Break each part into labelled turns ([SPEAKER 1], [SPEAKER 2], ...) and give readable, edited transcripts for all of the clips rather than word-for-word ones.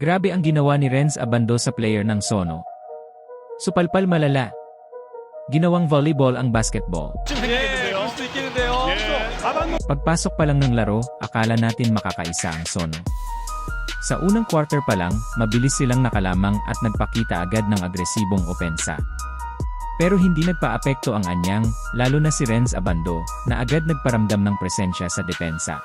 [SPEAKER 1] Grabe ang ginawa ni Renz Abando sa player ng Sono. Supalpal malala. Ginawang volleyball ang basketball.
[SPEAKER 2] 그럴 수도 있겠는데요.
[SPEAKER 1] Pagpasok pa lang ng laro, akala natin makakaisa ang Sono. Sa unang quarter pa lang, mabilis silang nakalamang at nagpakita agad ng agresibong opensa. Pero hindi nagpaapekto ang Anyang, lalo na si Renz Abando, na agad nagparamdam ng presensya sa depensa.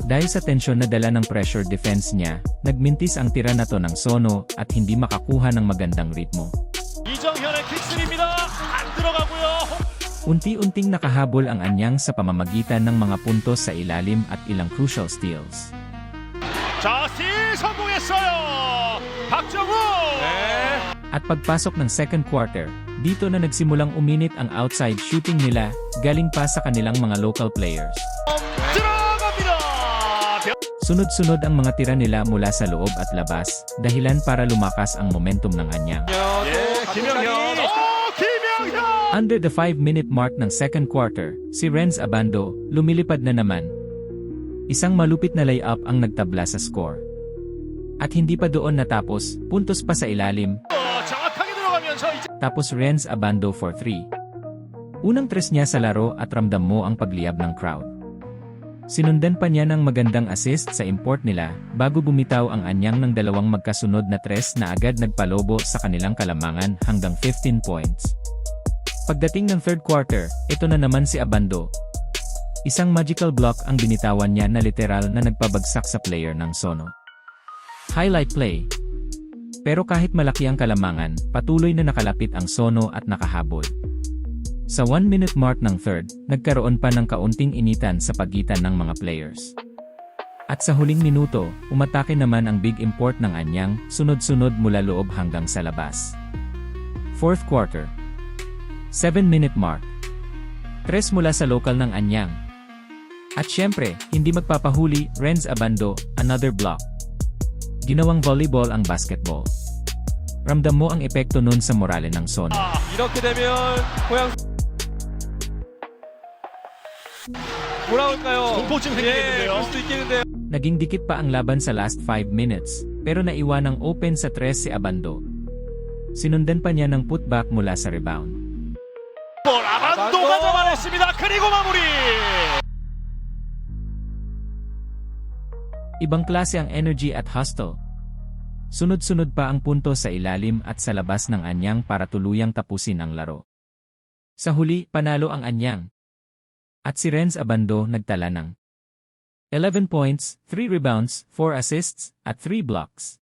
[SPEAKER 1] Dahil sa tensyon na dala ng pressure defense niya, nagmintis ang tira na to ng Sono at hindi makakuha ng magandang ritmo.
[SPEAKER 2] 이정현의 킥스입니다. 안 들어가고요.
[SPEAKER 1] Unti-unting nakahabol ang Anyang sa pamamagitan ng mga puntos sa ilalim at ilang crucial steals.
[SPEAKER 2] 자, 스틸 성공했어요. 박정우.
[SPEAKER 1] At pagpasok ng second quarter, dito na nagsimulang uminit ang outside shooting nila, galing pa sa kanilang mga local players.
[SPEAKER 2] 들어갑니다.
[SPEAKER 1] Sunod-sunod ang mga tira nila mula sa loob at labas, dahilan para lumakas ang momentum ng Anyang.
[SPEAKER 2] 김영현. 김영현.
[SPEAKER 1] Under the 5-minute mark ng second quarter, si Renz Abando, lumilipad na naman. Isang malupit na layup ang nagtabla sa score. At hindi pa doon natapos, puntos pa sa ilalim,
[SPEAKER 2] 정확하게 들어가면서 이제
[SPEAKER 1] tapos Renz Abando for 3. Unang tres niya sa laro at ramdam mo ang pagliyab ng crowd. Sinundan pa niya ng magandang assist sa import nila, bago bumitaw ang Anyang ng dalawang magkasunod na tres na agad nagpalobo sa kanilang kalamangan hanggang 15 points. Pagdating ng third quarter, ito na naman si Abando. Isang magical block ang binitawan niya na literal na nagpabagsak sa player ng Sono. Highlight play. Pero kahit malaki ang kalamangan, patuloy na nakalapit ang Sono at nakahabol. Sa 1-minute mark ng third, nagkaroon pa ng kaunting initan sa pagitan ng mga players. At sa huling minuto, umatake naman ang big import ng Anyang, sunod-sunod mula loob hanggang sa labas. Fourth quarter. 7-minute mark. Tres mula sa lokal ng Anyang. At syempre, hindi magpapahuli, Renz Abando, another block. Ginawang volleyball ang basketball. Ramdam mo ang epekto nun sa morale ng Sono.
[SPEAKER 2] 이렇게 되면 고양 돌아올까요? 공포증 생기겠는데요. 그럴 수도 있겠는데요.
[SPEAKER 1] Naging dikit pa ang laban sa last 5 minutes, pero naiwanang open sa tres si Abando. Sinundan pa niya ng putback mula sa rebound.
[SPEAKER 2] 볼 아반도가 잡아냈습니다. 그리고 마무리.
[SPEAKER 1] Ibang klase ang energy at hustle. Sunod-sunod pa ang punto sa ilalim at sa labas ng Anyang para tuluyang tapusin ang laro. Sa huli, panalo ang Anyang. At si Renz Abando nagtala ng 11 points, 3 rebounds, 4 assists, at 3 blocks.